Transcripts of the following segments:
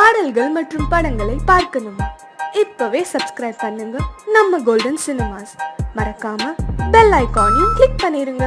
பாடல்கள் மற்றும் படங்களை பார்க்கணுமா? இப்பவே சப்ஸ்கிரைப் பண்ணுங்க நம்ம கோல்டன் சினிமாஸ். மறக்காம பெல் ஐகானையும் கிளிக் பண்ணிருங்க.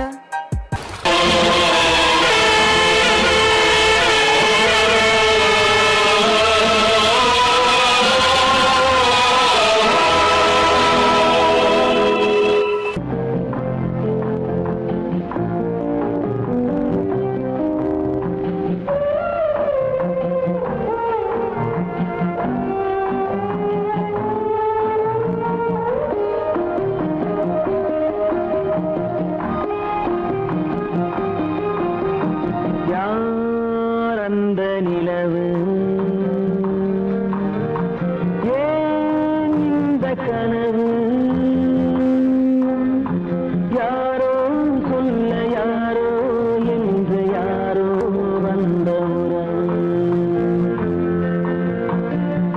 அந்த நிலவு ஏன் இந்த கனவு யாரோ சொல்ல யாரோ என்று யாரோ வந்த உறவு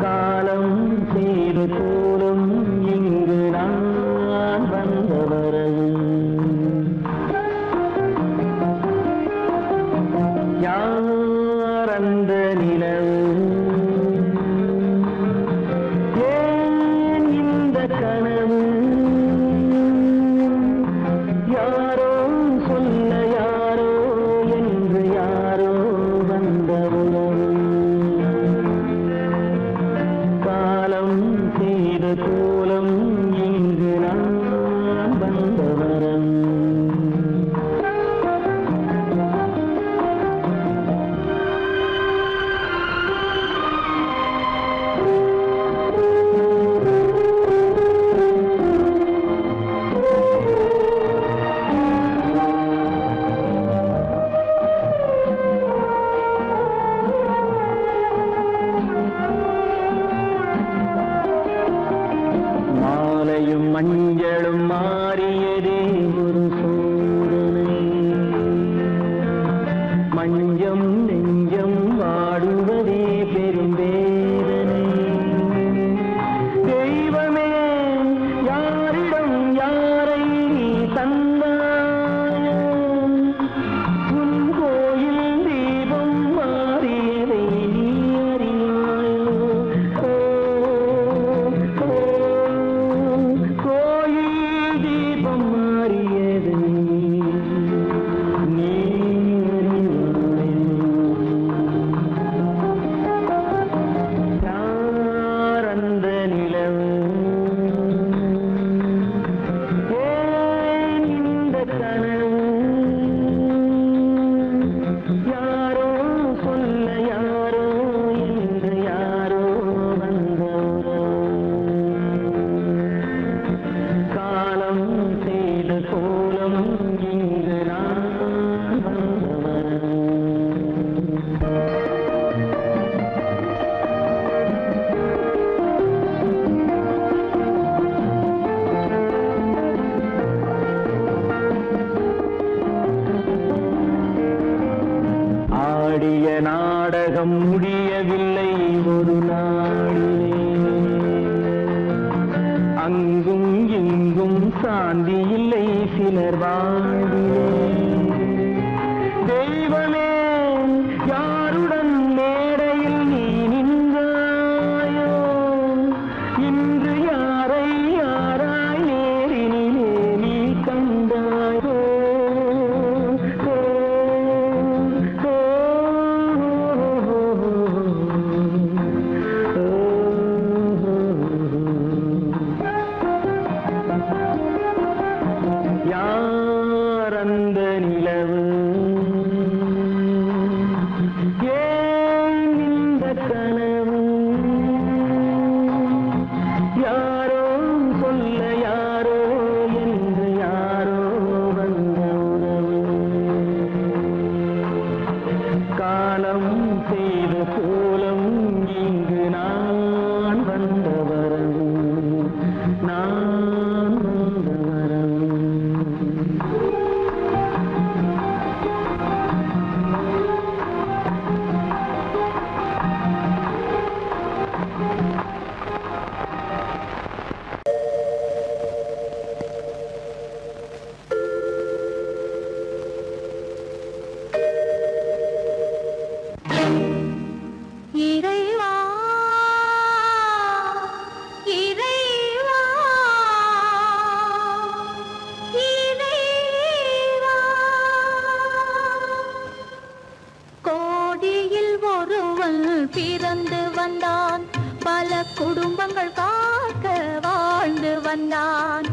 காலம் செய்து போலும் இங்கு நான் வந்த வரவு அந்த நிலவு ஏன் இந்த கனவு யாரோ சொல்ல யாரோ என்று யாரோ வந்த உறவு காலம் செய்த கோலம் இங்கு நான் வந்த வரம் மஞ்சளும் மாறியதே ஒரு சோதனை மஞ்சம் நெஞ்சம் வாடுவதே பெரும் வேதனை தெய்வமே யாரிடம் யாரை நீ தந்தாயோ உன் கோயில் தீபம் மாறியதை நீ அறியாயோ யாரோ சொல்ல யாரோ என்று யாரோ வந்த காலம் செய்த கோலம் இங்கு நான் வந்தவர் ஆடிய நாடகம் முடியவில்லை ஒரு நாளிலே அங்கும் இங்கும் சாந்தி இல்லை சிலர் வாழ்விலே தெய்வமே யாருடன் மேடையில் நீ நின்றாயோ இன்று யாரை யாராய் நேரினிலே நீ கண்டாயோ யார் பிறந்து வந்தான். பல குடும்பங்கள் காக்க வாழ்ந்து வந்தான்.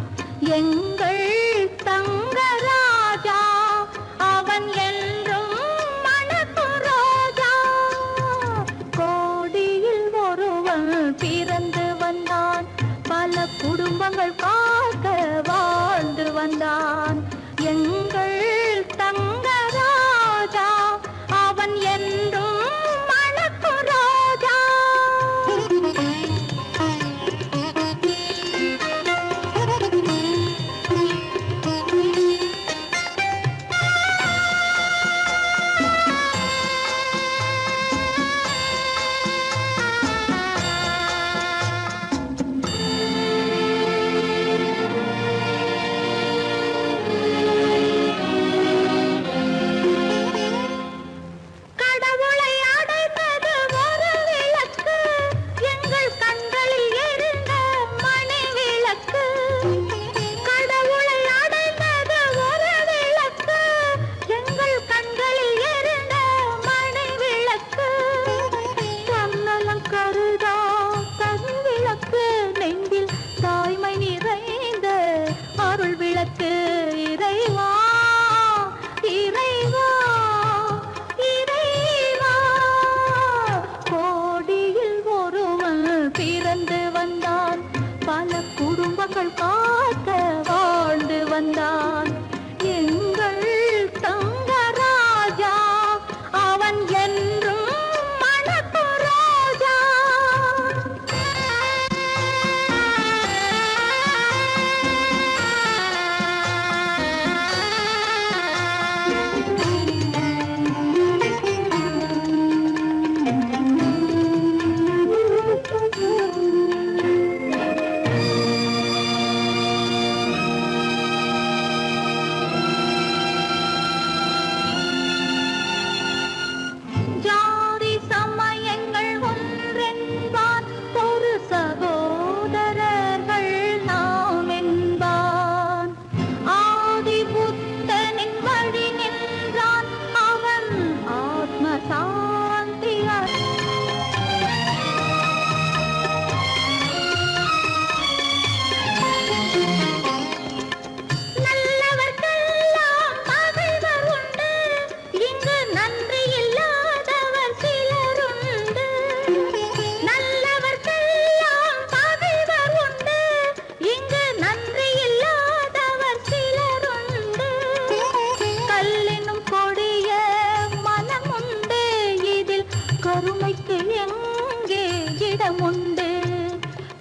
எங்கள் தங்கராஜா அவன் என்றும் மணக்கு ரோஜா. கோடியில் ஒருவன் பிறந்து வந்தான். பல குடும்பங்கள் காக்க வாழ்ந்து வந்தான். எங்கள் தங்கராஜா அவன் என்றும் மணக்கு ரோஜா. கடவுளை அடைந்தது ஒரு விளக்கு, எங்கள் கண்களில் எரிந்த மணி விளக்கு. கடவுளை அடைந்தது ஒரு விளக்கு, எங்கள் கண்களில் எரிந்த மணி விளக்கு. தன்னலம் கருதா தன் விளக்கு, நெஞ்சில் தாய்மை நிறைந்த அருள் விளக்கு. இறைவா இறைவா இறைவா. கோடியில் ஒருவன் பிறந்து வந்தான். பல குடும்பங்கள் காக்க வாழ்ந்து வந்தான். எங்கள் தங்கராஜா அவன் என்றும் மணக்கு ரோஜா. ஜாதி சமயங்கள் ஒன்றென்பான், ஒரு சகோதரர்கள் நாம் என்பான். ஆதி புத்தனின் வழி நின்றான், அவன் ஆத்ம சாந்தி நல்லவர்க்கெல்லாம் பகைவர் உண்டு, இங்கு நன்றி இல்லாதவர் சிலருண்டு. நல்லவர்க்கெல்லாம் பகைவர் உண்டு, இங்கு நன்றி இல்லாதவர் சிலருண்டு. கல்லினும் கொடிய மனமுண்டு, இதில் கருணைக்கு எங்கே இடமுண்டு.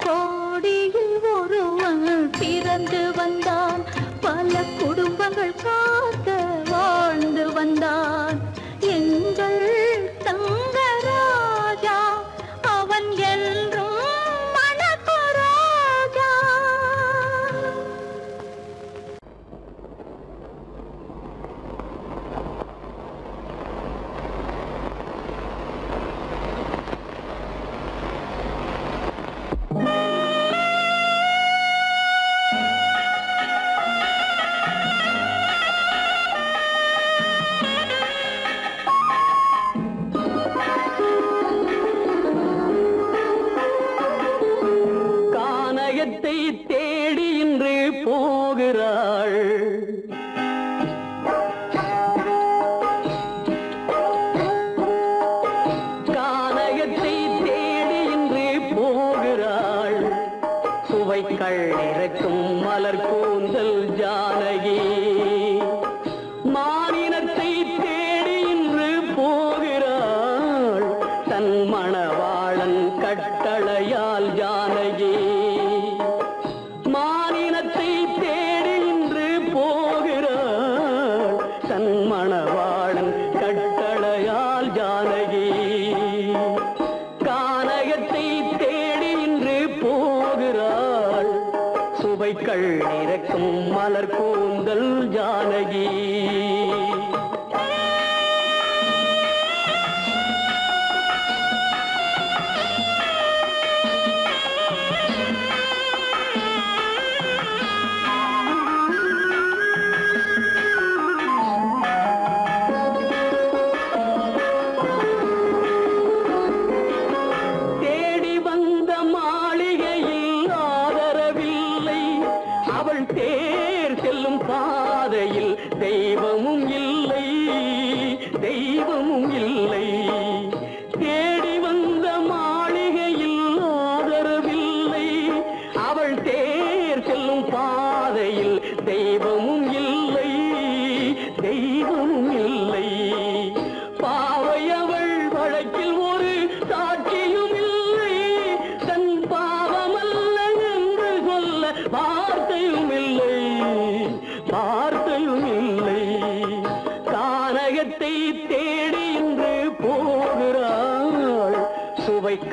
கோடியில் ஒருவன் பிறந்து வந்தான். பல குடும்பங்கள் காக்க வாழ்ந்து வந்தான். எங்கள் தங்கராஜா அவன் என்றும் மணக்கு ரோஜா. கானகத்தை தேடி இன்று போகிறாள். கானகத்தை தேடி இன்று போகிறாள். சுவைக்கள் இறக்கும் மலர் கூந்தல் ஜானகி. மானினத்தை தேடி இன்று போகிறாள். தன் மணவாளன் கட்டளையால் ஜானகி. மானினத்தை தேடி இன்று போகிறாள். தன் மணவாளன் கட்டளையால் ஜானகி. கானகத்தை தேடி இன்று போகிறாள். சுவைக்கள் இறக்கும் மலர் கூந்தல் ஜானகி.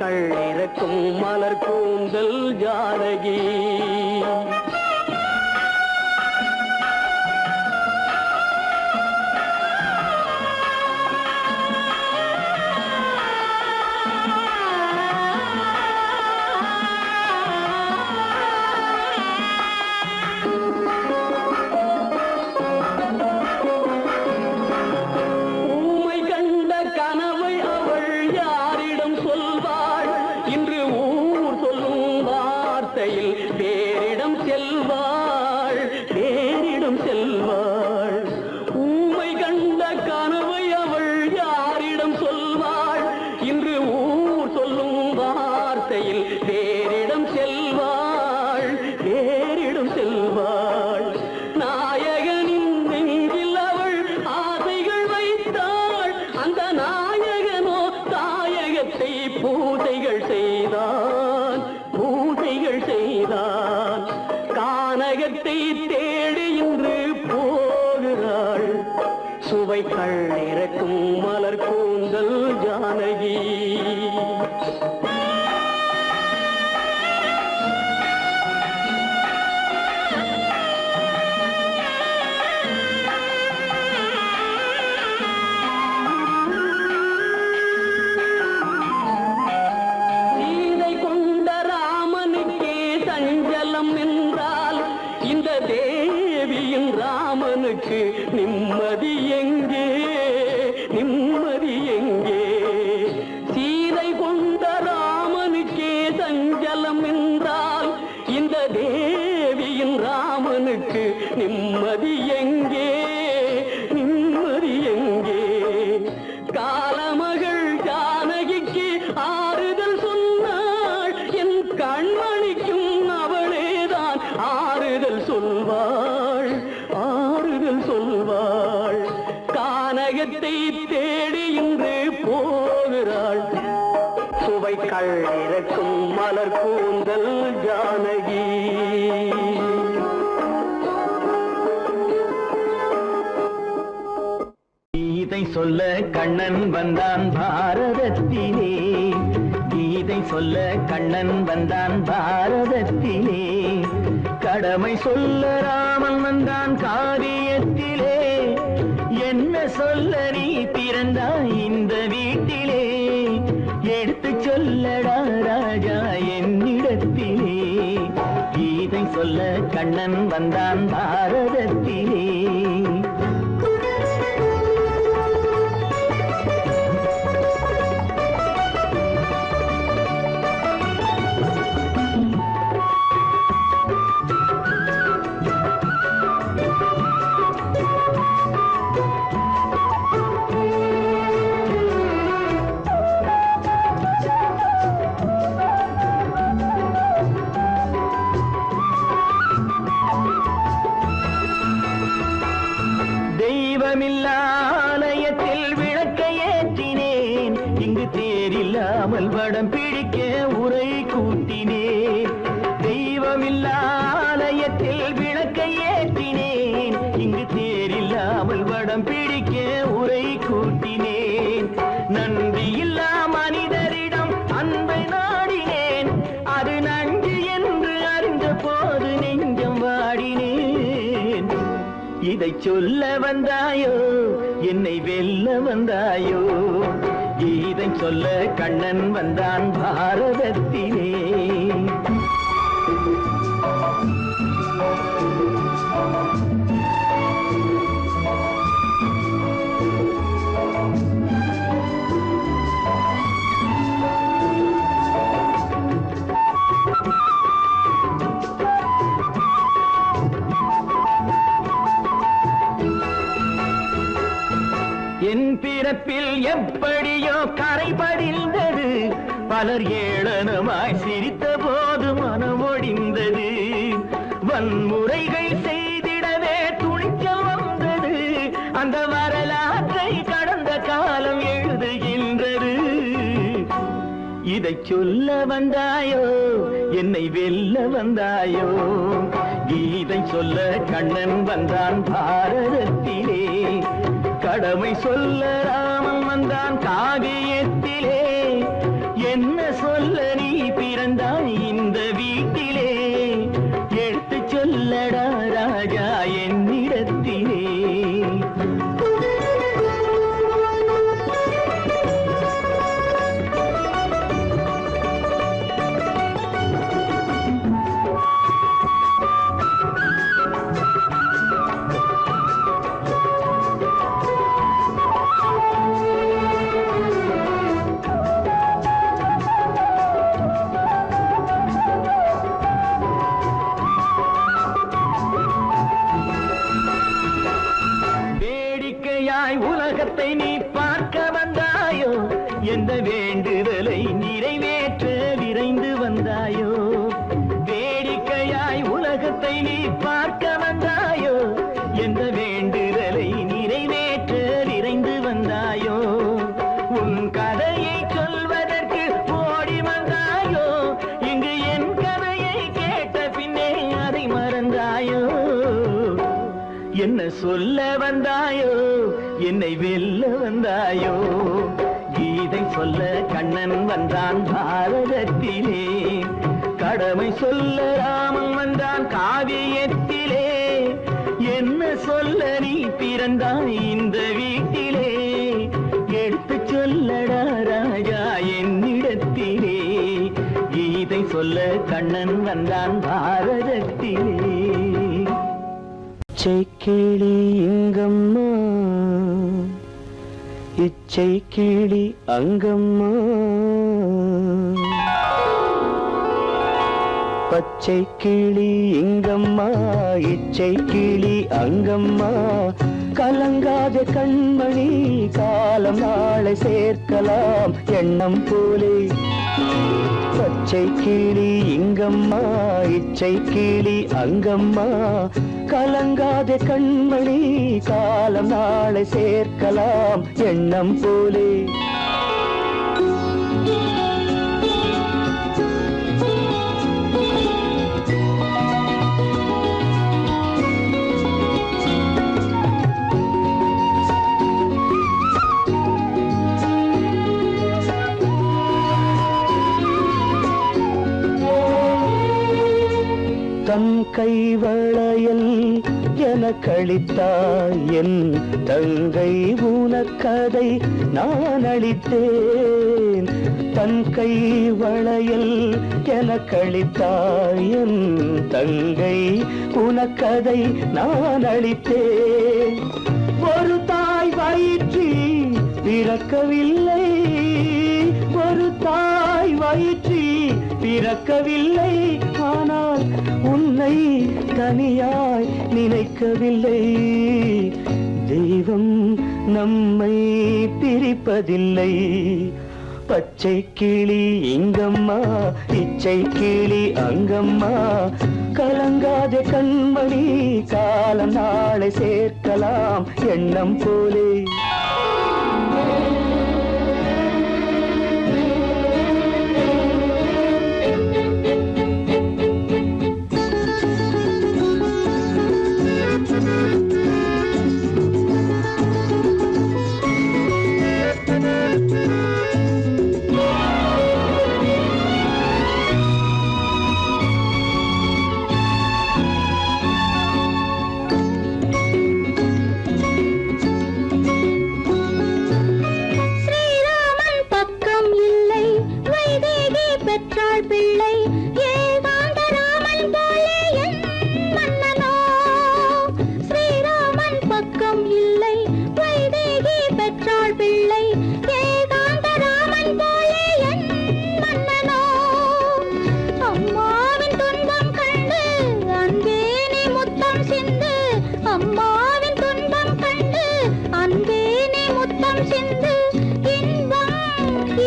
சுவைகள் இறக்கும் மலர் கூந்தல் ஜானகி. சுவைகள் இறக்கும் மலர் கூந்தல் ஜானகி. சீதை கொண்ட ராமனுக்கே சஞ்சலம் என்றால் இந்த தேவியின் ராமனுக்கு நிம்மதி எங்கே, நிம்மதி எங்கே? சீதை கொண்ட ராமனுக்கே சஞ்சலம் என்றால் இந்த தேவியின் ராமனுக்கு நிம்மதி எங்கே, நிம்மதி எங்கே? காலமகள் ஜானகிக்கு ஆறுதல் சொன்னாள், என் கண்மணிக்கும் அவளேதான் ஆறுதல் சொல்வாள், ஆறுதல் சொல்வாள். கானகத்தை தேடி இன்று போகிறாள், சுவைகள் இறக்கும் மலர் கூந்தல் ஜானகி. கீதை சொல்ல கண்ணன் வந்தான் பாரதத்திலே, கீதை சொல்ல கண்ணன் வந்தான் பாரதத்திலே, கடமை சொல்ல ராமன் வந்தான் காரியத்திலே, என்ன சொல்ல நீ பிறந்தாய் இந்த வீட்டிலே, எடுத்து சொல்லடா ராஜா என்னிடத்திலே, கீதை சொல்ல கண்ணன் வந்தான் பாரதத்திலே. ஆலயத்தில் விளக்கை ஏற்றினேன், இங்கு தேரில்லாமல் வடம் பிடிக்க உரை கூட்டினேன். தெய்வமில்லா ஆலயத்தில் விளக்கை ஏற்றினேன், இங்கு தேரில்லாமல் வடம் பிடிக்க உரை கூட்டினேன். நன்றியில்லா மனிதரிடம் அன்பை நாடினேன், அது நன்றி என்று அறிந்த போது நெஞ்சம் வாடினேன். இதை சொல்ல வந்தாயோ என்னை வெல்ல வந்தாயோ, இதை சொல்ல கண்ணன் வந்தான் பாரதத்திலே. என் பிறப்பில் எப்படியோ கரை படிந்தது, பலர் ஏளனமாய் சிரித்த போது மனம் ஒடிந்தது. வன்முறைகள் செய்திடவே துணிச்சல் வந்தது, அந்த வரலாற்றை கடந்த காலம் எழுதுகின்றது. இதை சொல்ல வந்தாயோ என்னை வெல்ல வந்தாயோ, கீதை சொல்ல கண்ணன் வந்தான் பாரதத்திலே, கடமை சொல்ல ராமன் வந்தான் காவியத்திலே, என்ன சொல்ல நீ பிறந்தாய் இந்த வீட்டிலே எடுத்து சொல்லடா ராஜா என்னிடத்திலே. உலகத்தை நீ பார்க்க வந்தாயோ, எந்த வேண்டுதலை நிறைவேற்ற விரைந்து வந்தாயோ. வேடிக்கையாய் உலகத்தை நீ பார்க்க வந்தாயோ, எந்த வேண்டுதலை நிறைவேற்ற விரைந்து வந்தாயோ. உன் கதையை சொல்வதற்கு ஓடி வந்தாயோ, இங்கு என் கதையை கேட்ட பின்னே அதை மறந்தாயோ. என்ன சொல்ல வந்தாயோ, என்னை வெல்ல வந்தாயோ. கீதை சொல்ல கண்ணன் வந்தான் பாரதத்திலே, கடமை சொல்ல ராமன் வந்தான் காவியத்திலே. என்ன சொல்ல நீ பிறந்தாய் இந்த வீட்டிலே, எடுத்து சொல்லடா ராஜா என்னிடத்திலே. கீதை சொல்ல கண்ணன் வந்தான் பாரதத்திலே. இச்சை கிளி இங்கம்மா, இச்சை கிளி அங்கம்மா, பச்சை கிளி இங்கம்மா, இச்சை கிளி அங்கம்மா. கலங்காத கண்மணி, காலம் நாளை சேர்க்கலாம் எண்ணம் போலே. பச்சை கிளி இங்கம்மா, இச்சை கிளி அங்கம்மா. கலங்காத கண்மணி, காலம் நாளை சேர்க்கலாம் எண்ணம் போலே. தன் கைவளையல் எனக்களித்தாய் என் தங்கை, உனக்கதை நான் அளித்தேன். தன் கைவளையல் எனக்களித்தாய் என் தங்கை, உனக்கதை நான் அளித்தேன். ஒரு தாய் வயிற்றி பிறக்கவில்லை, ஒரு தாய் வயிற்றி பிறக்கவில்லை. ஆனால் உன்னை தனியாய் நினைக்கவில்லை. தெய்வம் நம்மை பிரிப்பதில்லை. பச்சை கிளி இங்கம்மா, இச்சை கிளி அங்கம்மா. கலங்காத கண்மணி, காலம் நாளை சேர்க்கலாம் எண்ணம் போலே. பிள்ளை ஏகாந்த ராமன் போலே என் மன்னனோ. ஸ்ரீராமன் பக்கம் இல்லை, வைதேகி பெற்றாள் பிள்ளை ஏகாந்த ராமன் போலே என் மன்னனோ. அம்மாவின் துன்பம் கண்டு அன்பே நீ முத்தம் சிந்து, அம்மாவின் துன்பம் கண்டு அன்பே நீ முத்தம் சிந்து. இன்பம்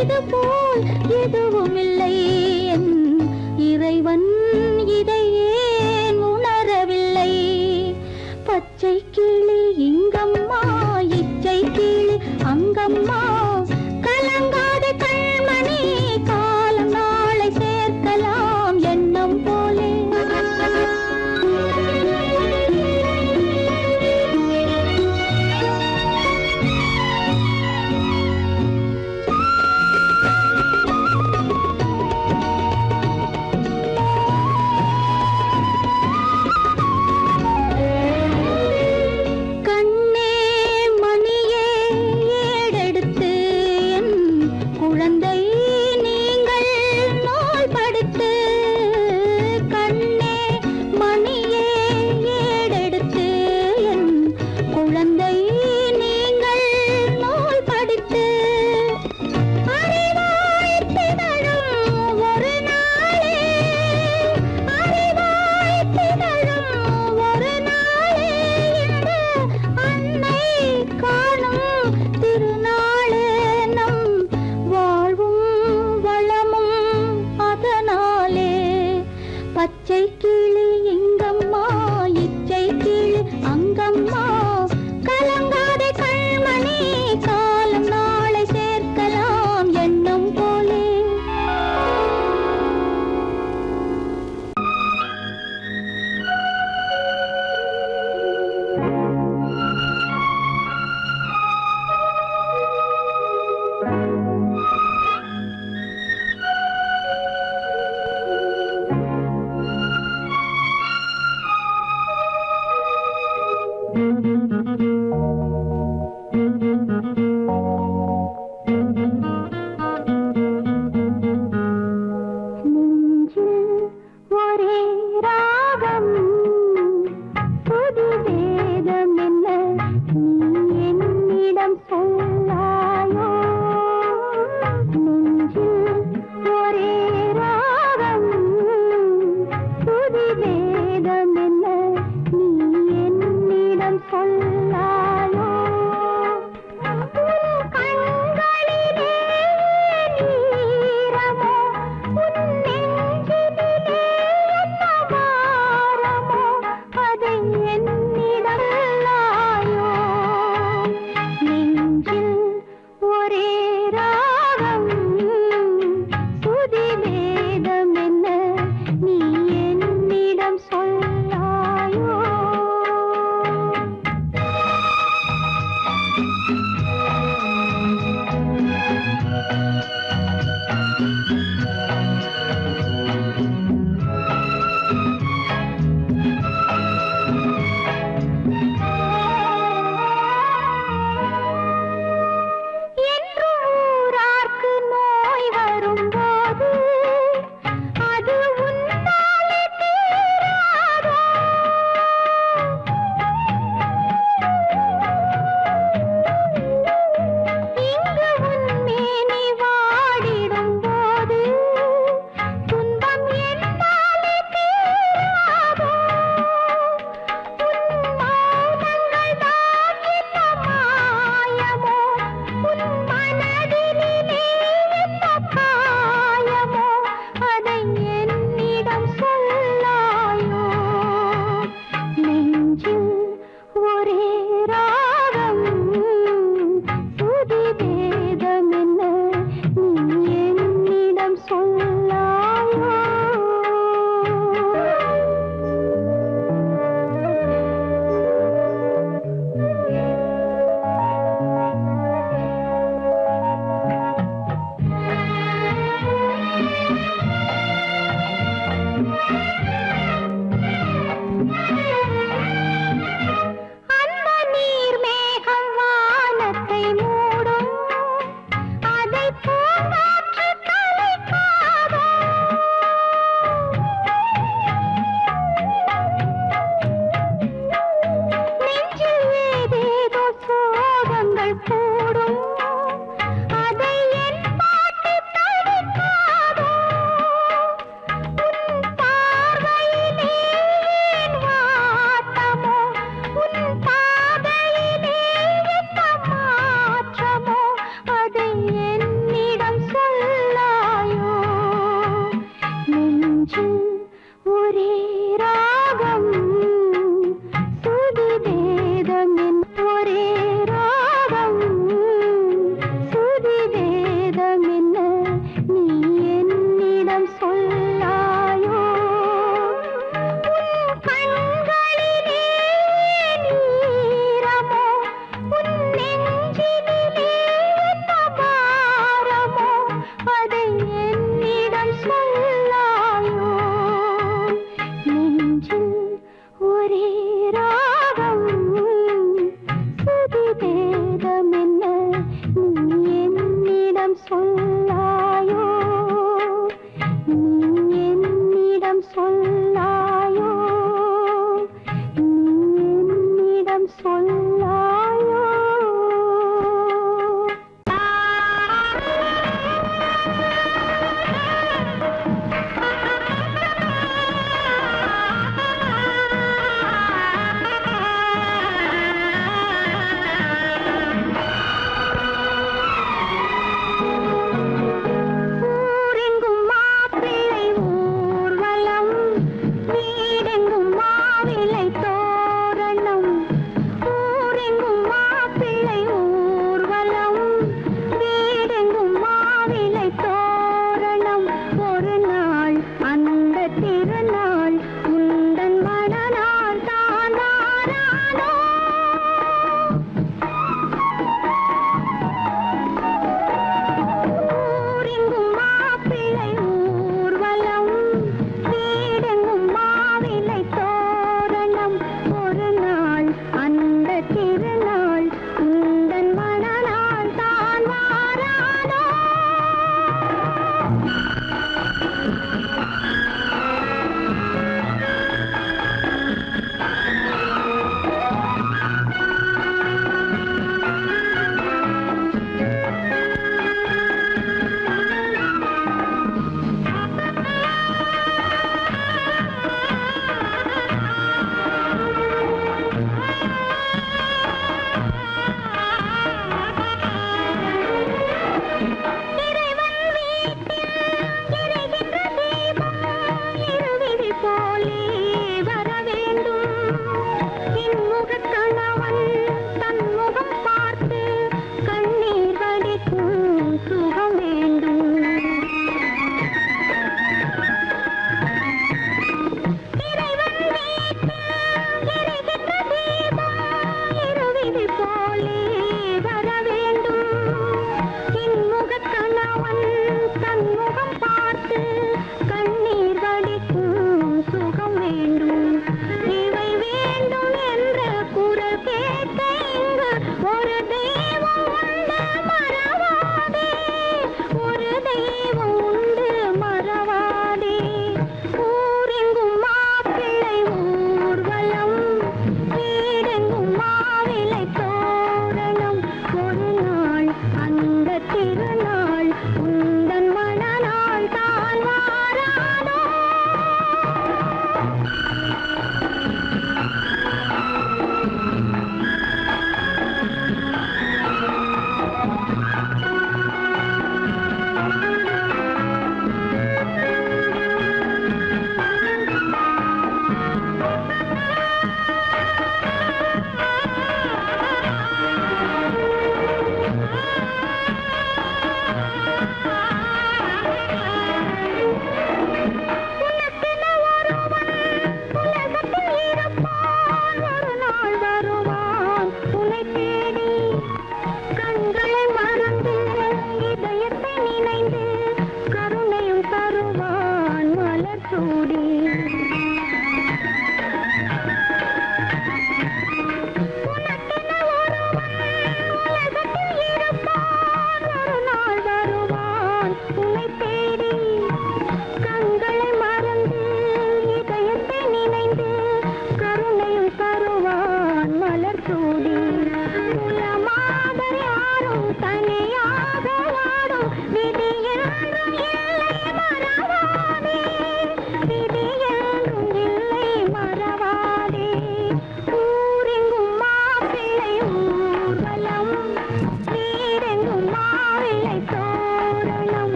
இது போல் எதுவும் இல்லை, இறைவன் இதை ஏன் உணரவில்லை. பச்சை கிளி இங்கம்மா, இச்சை கிளி அங்கம்மா. கலங்காத கண்மணி, காலம் நாளை சேர்க்கலாம் எண்ணம் போலே.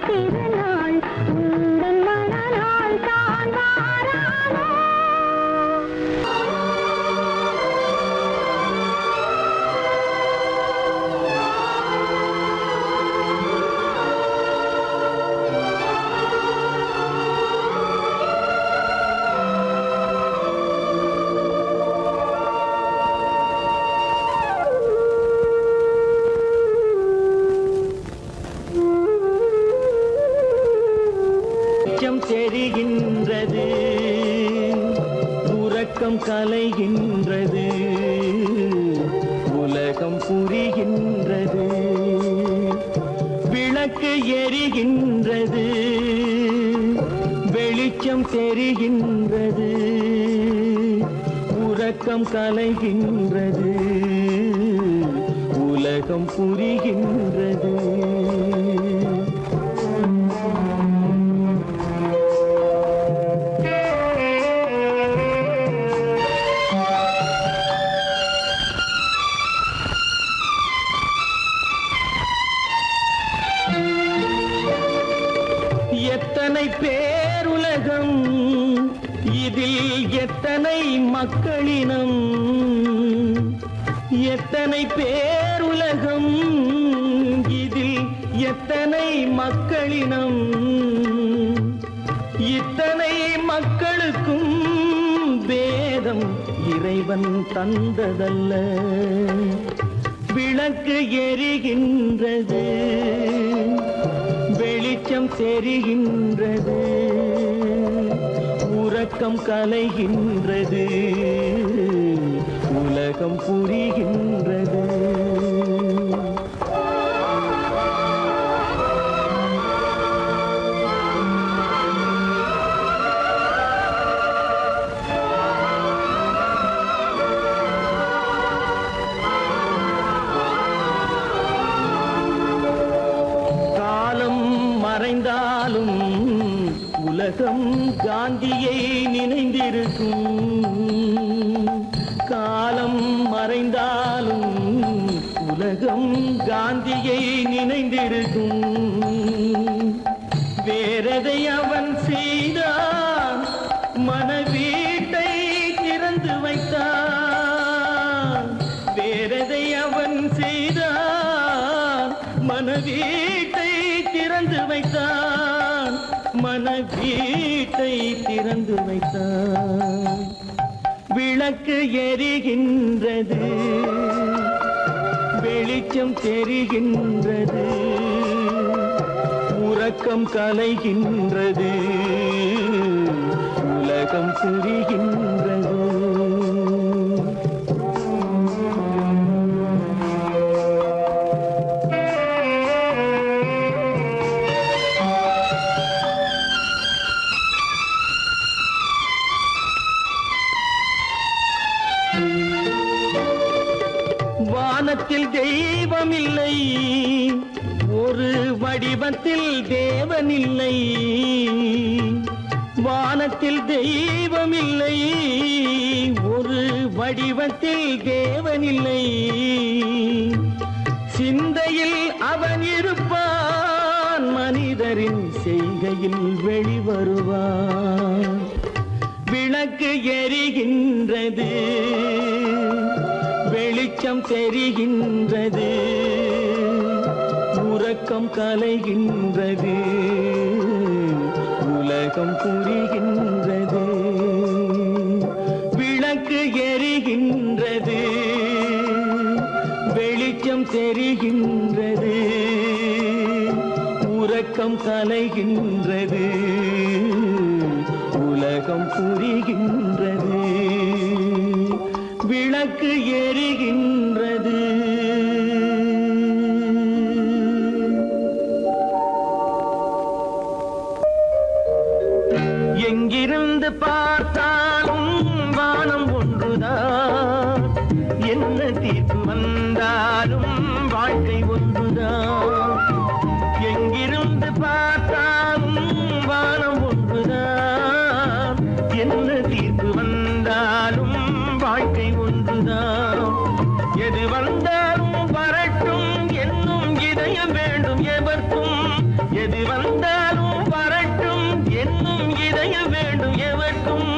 திருநாள் உந்தன் மணநாள் தான் வாராதோ. தெரிகின்றது, உறக்கம் கலைகின்றது, உலகம் புரிகின்றது, விளக்கு எரிகின்றது, வெளிச்சம் தெரிகின்றது, உறக்கம் கலைகின்றது, உலகம் புரிகின்றது. எத்தனை பேருலகம், இதில் எத்தனை மக்களினம், எத்தனை பேருலகம், இதில் எத்தனை மக்களினம், இத்தனை மக்களுக்கும் வேதம் இறைவன் தந்ததல்ல. விளக்கு எரிகின்றது, வெளிச்சம் தெரிகின்றது, உறக்கம் கலைகின்றது, உலகம் புரிகின்றது. மறைந்தாலும் உலகம் காந்தியை நினைந்திருக்கும். காலம் மறைந்தாலும் உலகம் காந்தியை நினைந்திருக்கும். வேறெதை அவன் செய்தான், மனவீட்டை திறந்து வைத்தான். வேறெதை அவன் செய்தான், மனவீட்டை திறந்து வைத்தான், மனவீட்டை திறந்து வைத்தான். விளக்கு எரிகின்றது, வெளிச்சம் தெரிகின்றது, உறக்கம் கலைகின்றது, உலகம் புரிகின்றது. வானத்தில் தெய்வம் இல்லை, ஒரு வடிவத்தில் தேவன் இல்லை. வானத்தில் தெய்வம் இல்லை, ஒரு வடிவத்தில் தேவன் இல்லை. சிந்தையில் அவன் இருப்பான், மனிதரின் செய்கையில் வெளிவருவான். விளக்கு எரிகின்றது, வெளிச்சம் தெரிகின்றது, உறக்கம் கலைகின்றது, உலகம் புரிகின்றது. விளக்கு எரிகின்றது, வெளிச்சம் தெரிகின்றது, உறக்கம் கலைகின்றது, உலகம் புரிகின்றது. விளக்கு எரிகின்றது. எங்கிருந்து பார்த்தாலும் வானம் ஒன்றுதான், என்ன தீர்ப்பு வந்தாலும் வாழ்க்கை ஒன்றுதான். எங்கிருந்து பார்த்தாலும் வானம் ஒன்றுதான், என்ன தீர்ப்பு வந்தாலும் வாழ்க்கை ஒன்றுதான். எது வந்தாலும் வரட்டும் என்னும் இதயம் வேண்டும் எவர்க்கும். எது வந்தாலும் வரட்டும் என்னும் இதயம் வேண்டும் எவர்க்கும்.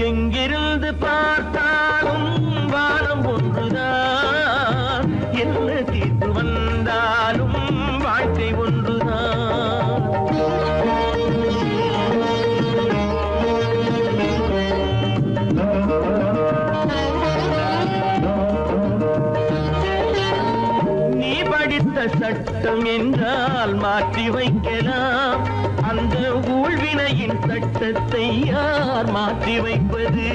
எங்கிருந்து பார்த்தாலும் வானம் ஒன்றுதான், என்ன தீர்ப்பு வந்தாலும் வாழ்க்கை ஒன்றுதான். நீ படித்த சட்டம் என்றால் மாற்றி வைக்கலாம், அந்த ஊழ்வினையின் சட்டத்தை யார் மாற்றி வைப்பது?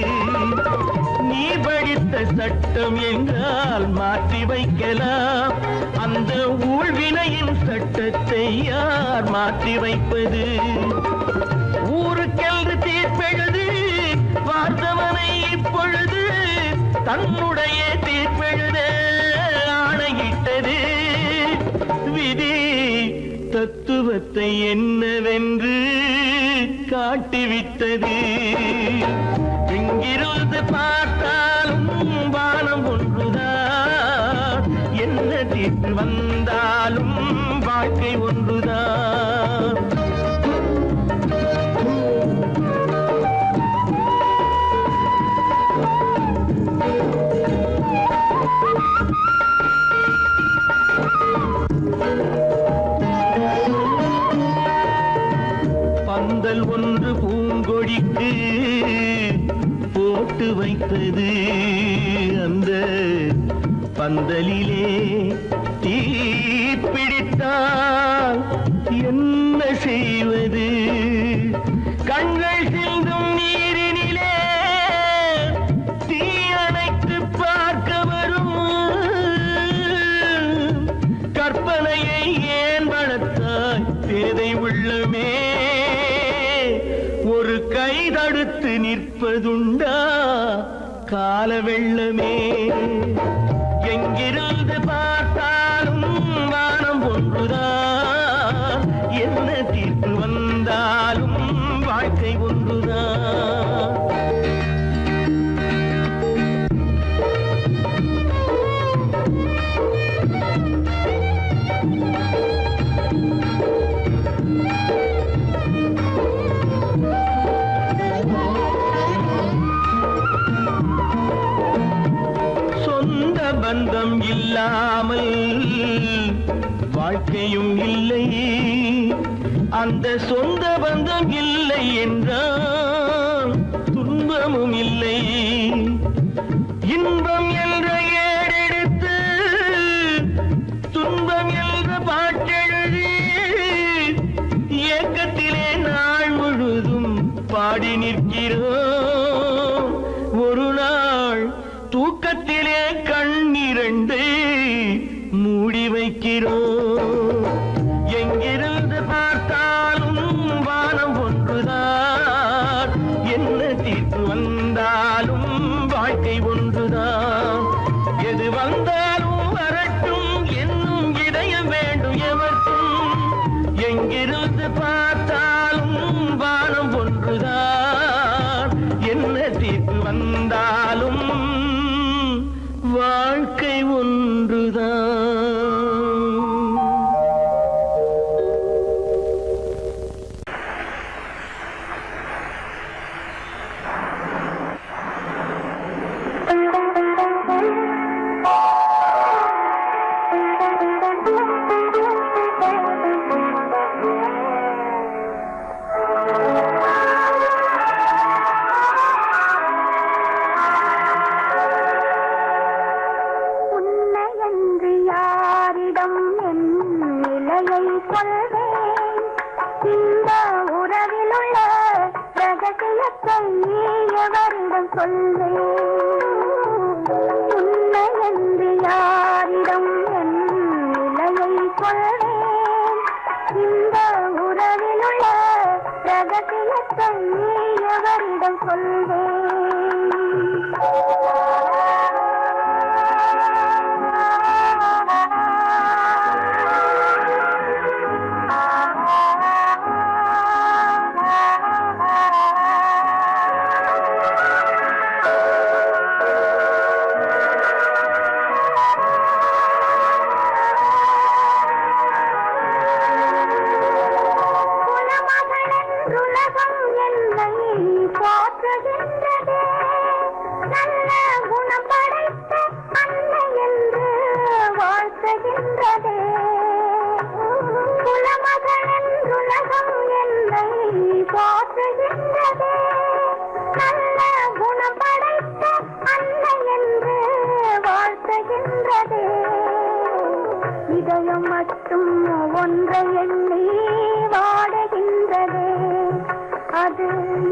நீ படித்த சட்டம் என்றால் மாற்றி வைக்கலாம், அந்த ஊழ்வினையின் சட்டத்தை யார் மாற்றி வைப்பது? ஊருக்கென்று தீர்ப்பெழுது பார்த்தவனை இப்பொழுது தன்னுடைய தீர்ப்பெழுத ஆணையிட்டது விதி. தத்துவத்தை என்னவென்று காட்டிவிட்டது. எங்கிருந்து பார்த்தாலும் வானம் ஒன்றுதான், என்ன தீர்ப்பு வந்தாலும் வாழ்க்கை ஒன்றுதான். பந்தல் ஒன்று பூங்கொடிக்கு போட்டு வைத்தது, அந்த பந்தலிலே தீ பிடித்தால் என்ன செய்வது? கண்கள் சிந்தும் நீரினிலே தீ அணைத்து பார்க்க வரும் கற்பனையை ஏன் வளர்த்தாய் பேதை உள்ளமே? ஒரு கை தடுத்து நிற்பதுண்டா கால வெள்ளமே? எங்கிருந்து பார்த்தாலும் வானம் ஒன்றுதான், என்ன தீர்ப்பு வந்தாலும் வாழ்க்கை ஒன்றுதான். பந்தம் இல்லாமல் வாழ்க்கையும் இல்லை, அந்த சொந்த பந்தம் இல்லை என்றால் துன்பமும் இல்லை. இன்பம் என்ற ஏடெடுத்து துன்பம் என்ற பாட்டெழுதி ஏக்கத்திலே நாள் முழுதும் பாடி நிற்கிறோம். ஒரு நாள் தூக்கத்திலே கண்ணிரண்டு மூடி வைக்கிறோம். எங்கிருந்து பார்த்தாலும் வானம் ஒன்றுதான், என்ன தீர்ப்பு வந்தாலும் வாழ்க்கை ஒன்றுதான். எது வந்தாலும் வரட்டும் என்னும் இதயம் வேண்டும் எவர்க்கும். எங்கிருந்து பார்த்தாலும் வானம் ஒன்றுதான், என்ன தீர்ப்பு வந்தாலும் வாழ்க்கை ஒன்றுதான்.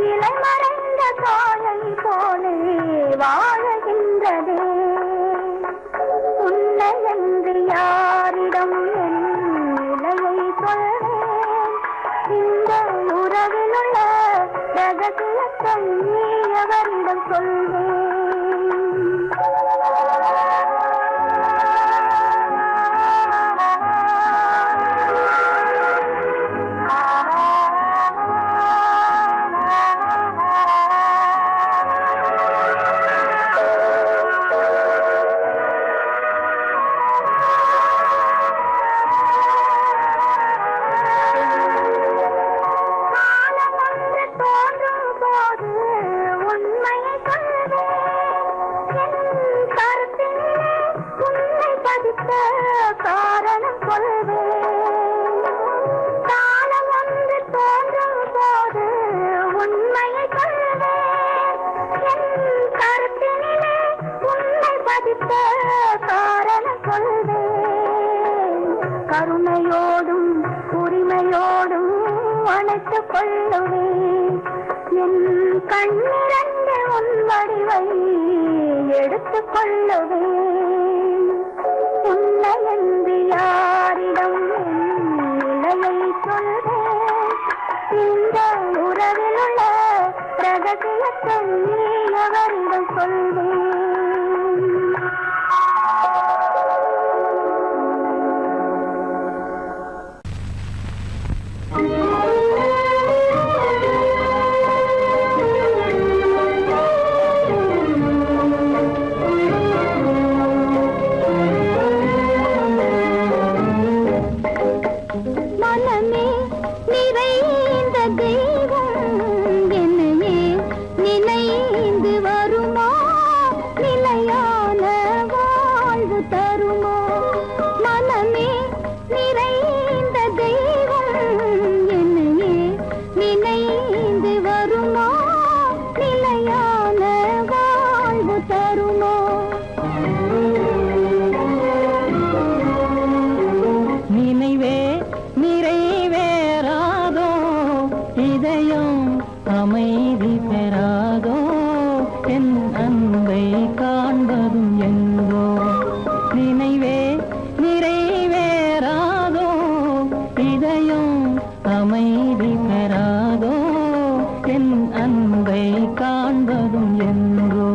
இலை மறைந்த காலை போலே வாழுகின்றதே. உன்னை என்று யாரிடம் என் நிலையை சொல்வேன்? இந்த உறவில் உள்ள ரகசியத்தை எவரிடம் சொல்வேன்? காரணம் சொல்வேன். காலம் ஒன்று தோன்றும் போது உண்மையை சொல்வேன். என் கருத்தினிலே உன்னை பதித்த காரணம் சொல்வேன். கருணையோடும் உரிமையோடும் அணைத்துக் கொள்ளுவேன். என் கண்ணிரண்டு உன் வடிவை எடுத்துக் கொள்ளுவேன். உன்னை என்று யாரிடம் நிலையை சொல்வேன்? இந்த உறவில் உள்ள ரகசியத்தை எவரிடம் சொல்வேன்? அமைதி பெறாதோ என் அன்பை காண்பதும் என்றோ நினைவே நிறைவேறாதோ இதயம் அமைதி பெறாதோ என் அன்பை காண்பதும் என்றோ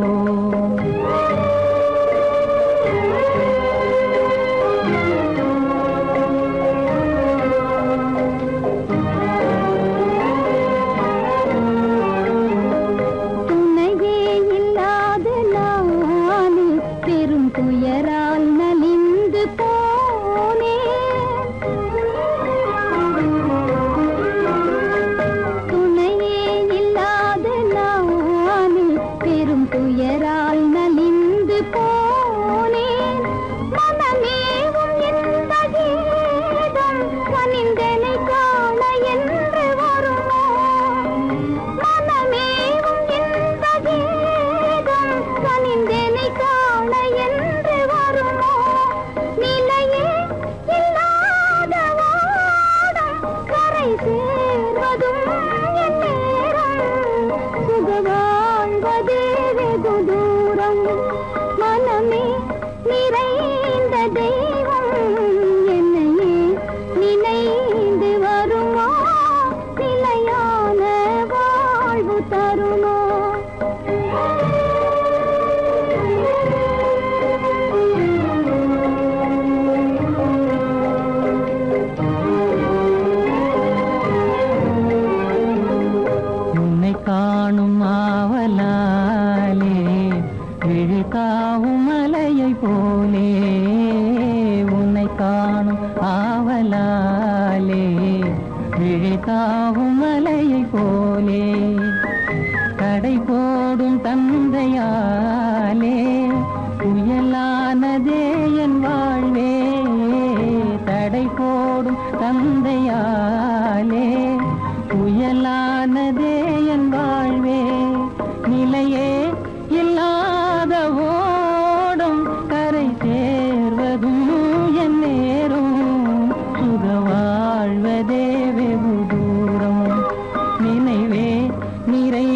நிறை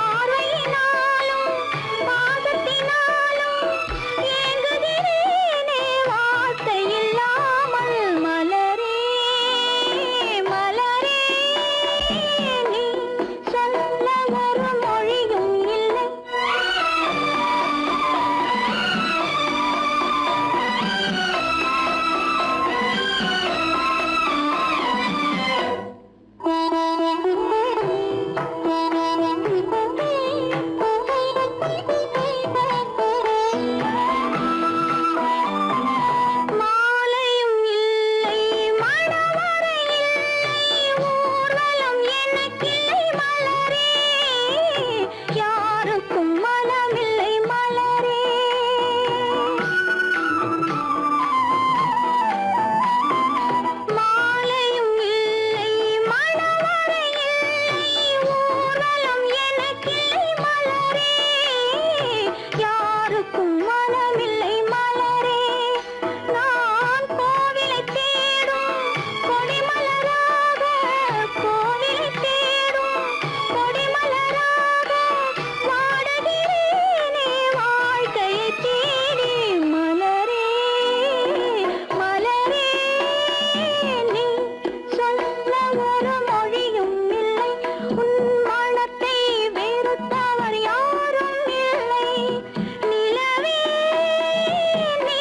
பார்வையினாலும் பாசத்தினாலும் ஏங்குகிறேனே வார்த்தை இல்லாமல் மலரே மலரே நீ சொல்ல ஒரு மொழியும் இல்லை மாலையும் இல்லை மணவரை இல்லை ஊர்வலம் எனக்கில்லை மலரே யாருக்கும் மனமில்லை மலரே மாலையும் இல்லை மணவரை இல்லை ஊர்வலம் எனக்கில்லை மலரே யாருக்கும் மனமில்லை மலரே நான் கோவிலை தேடும் கொடிமலராக கோவிலை தேடும் கொடிமலராக வாடுகிறேனே வாழ்க்கையை தேடி மலரே மலரே நீ சொல்ல ஒரு மொழியும் இல்லை உன் மனத்தை வெறுத்தவர் யாரும் இல்லை நிலவே நீ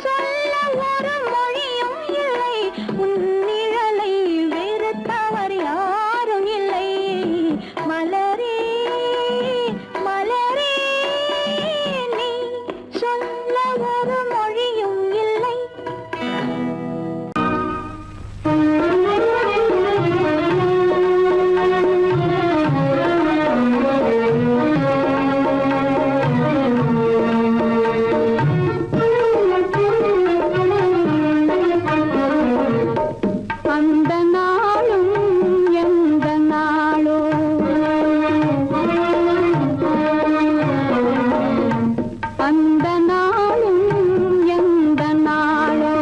சொல்ல ஒரு மொழியும் இல்லை உன் நிழலை வெறுத்தவர் யாரும் இல்லை மலரே மலரே நீ சொல்ல ஒரு மொழியும் இல்லை அந்த நாளும் எந்த நாளோ அந்த நாளும் எந்த நாளோ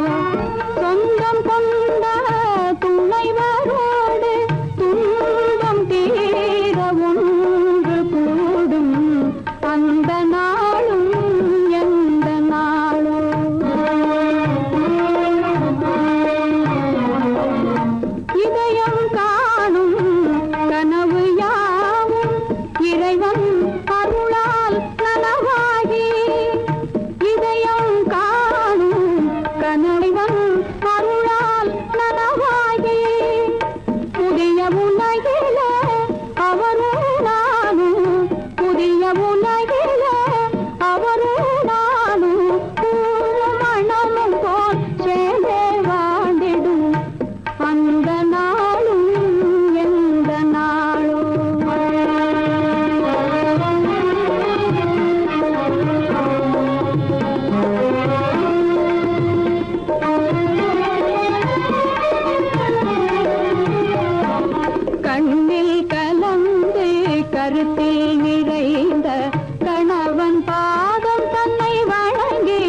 சொந்தம் கொண்ட துணைவரோடு துன்பம் தீர ஒன்று கூடும் அந்த நாளும் எந்த நாளோ இதயம் காணும் கனவு யாவும் இறைவன் அருளால் நனவாகி இதயம் காணும் கனவன் அருளால் நனவாகி புதிய உலகில அவரும் நானும் புதிய உலகில அவரும் நானும் பூவும் மணமும் போல் சேர்ந்தே வாழ்ந்திடும் அந்த நாளும் எந்த நாளோ கண்ணில் கலந்து கருத்தில் நிறைந்த கணவன் பாதம் தன்னை வணங்கி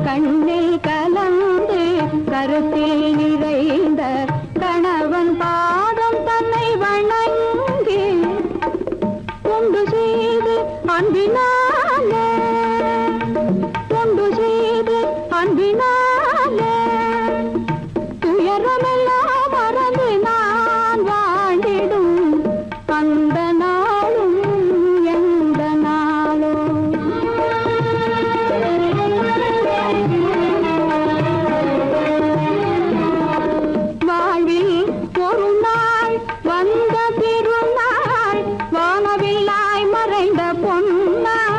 கண்ணில் கலந்து கருத்தில் நிறைந்த கணவன் பாதம் தன்னை வணங்கி கொண்டு செய்து அன்பினாலே கொண்டு செய்து அன்பினாலே துயரமெல்லாம் மறந்து நான் வாழ்ந்திடும் அந்த நாளும் எந்த நாளோ வாழ்வில் ஒரு நாள் வந்த திருநாள் வானவில்லாய் மறைந்த பொன்னாள்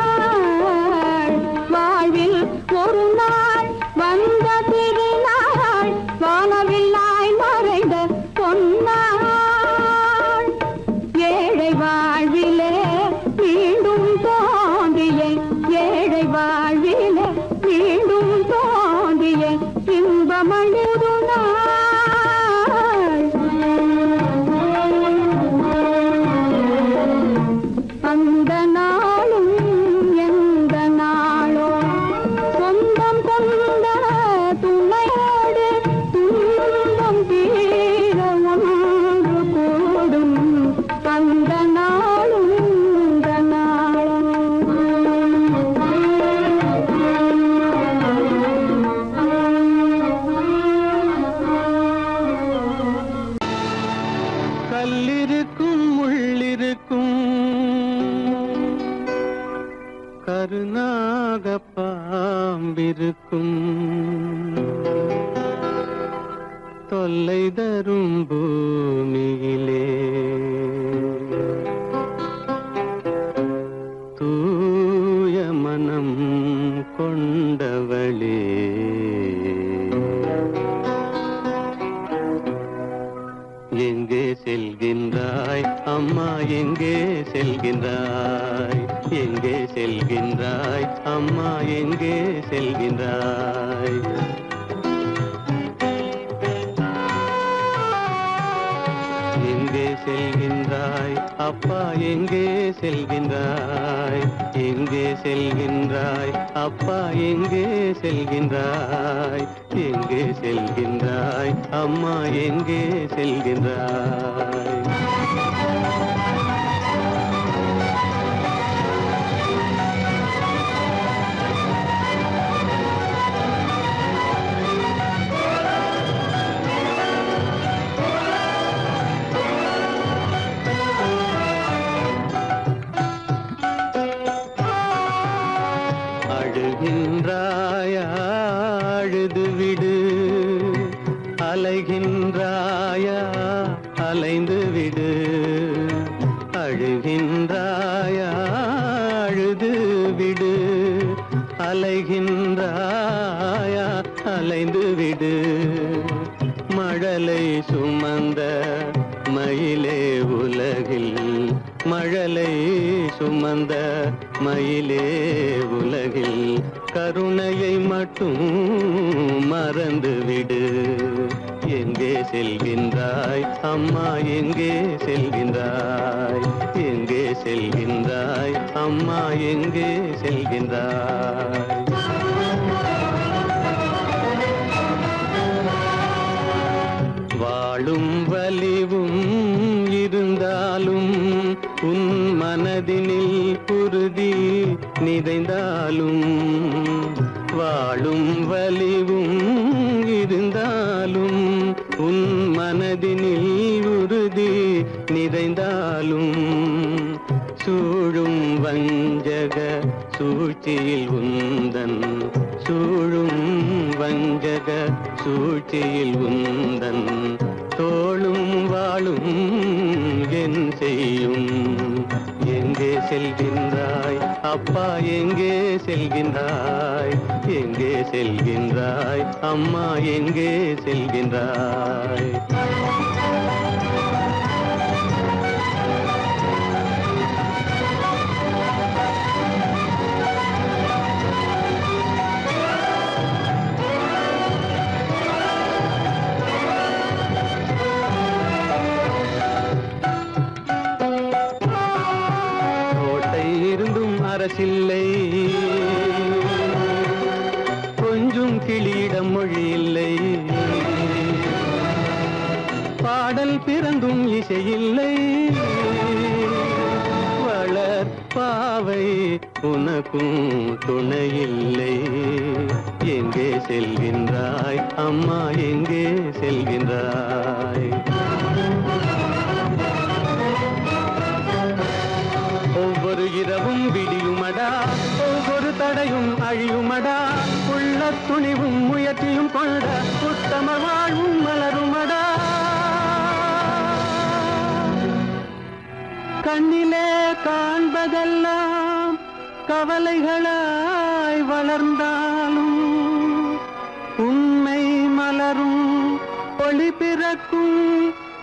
வாழ்வில் ஒரு நாள் வந்த திருநாள் வானவில்லாய் மறைந்த பொன்னாள் ஏழை வாழ்விலே மீண்டும் தோன்றிய ஏழை வாழ்விலே மீண்டும் தோன்றிய இன்பமழுது நாள் அந்த நாளும் எந்த நாளோ சொந்தம் கொண்ட துணையோடு துன்பம் தீர ஒன்று கூடும் அந்த நாளும் இருக்கும் தொல்லை தரும் பூமியிலே தூய மனம் கொண்டவளே எங்கே செல்கின்றாய் அம்மா எங்கே செல்கின்றாய் எங்கே செல்கின்றாய் அம்மா எங்கே செல்கின்றாய் எங்கே செல்கின்றாய் அப்பா எங்கே செல்கின்றாய் எங்கே செல்கின்றாய் அப்பா எங்கே செல்கின்றாய் எங்கே செல்கின்றாய் அம்மா எங்கே செல்கின்றாய் அழுகின்றாயா அழுது விடு அலைகின்றாயா அலைந்து விடு அழுகின்றாயா அழுது விடு அலைகின்றாயா அலைந்து விடு மழலை சுமந்த மயிலே உலகில் மழலை சுமந்த மயிலே உலகில் கருணையை மட்டும் மறந்துவிடு எங்கே செல்கின்றாய் அம்மா எங்கே செல்கின்றாய் எங்கே செல்கின்றாய் அம்மா எங்கே செல்கின்றாய் வாழும் வலிவும் இருந்தாலும் உன் மனதினில் உறுதி நிறைந்தாலும் வாழும் வலிவும் இருந்தாலும் உன் மனதினில் உறுதி நிறைந்தாலும் சூழும் வஞ்சக சூழ்ச்சியில் உந்தன் சூழும் வஞ்சக சூழ்ச்சியில் உந்தன் தோளும் வாழும் என் செய்யும் எங்கே செல்கின்றாய் அப்பா எங்கே செல்கின்றாய் எங்கே செல்கின்றாய் அம்மா எங்கே செல்கின்றாய் அரசில்லை கொஞ்சம் கிளியிடம் மொழி இல்லை பாடல் பிறந்தும் இசையில்லை வளர் பாவை உனக்கும் துணையில்லை எங்கே செல்கின்றாய் அம்மா எங்கே செல்கின்றாய் ஒவ்வொரு இரவும் விடியுமடா ஒவ்வொரு தடையும் அழியுமடா உள்ள துணிவும் முயற்சியும் கொண்ட உத்தம வாழ்வும் மலருமடா கண்ணிலே காண்பதெல்லாம் கவலைகளாய் வளர்ந்தாலும் உண்மை மலரும் ஒளி பிறக்கும்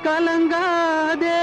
கலங்காதே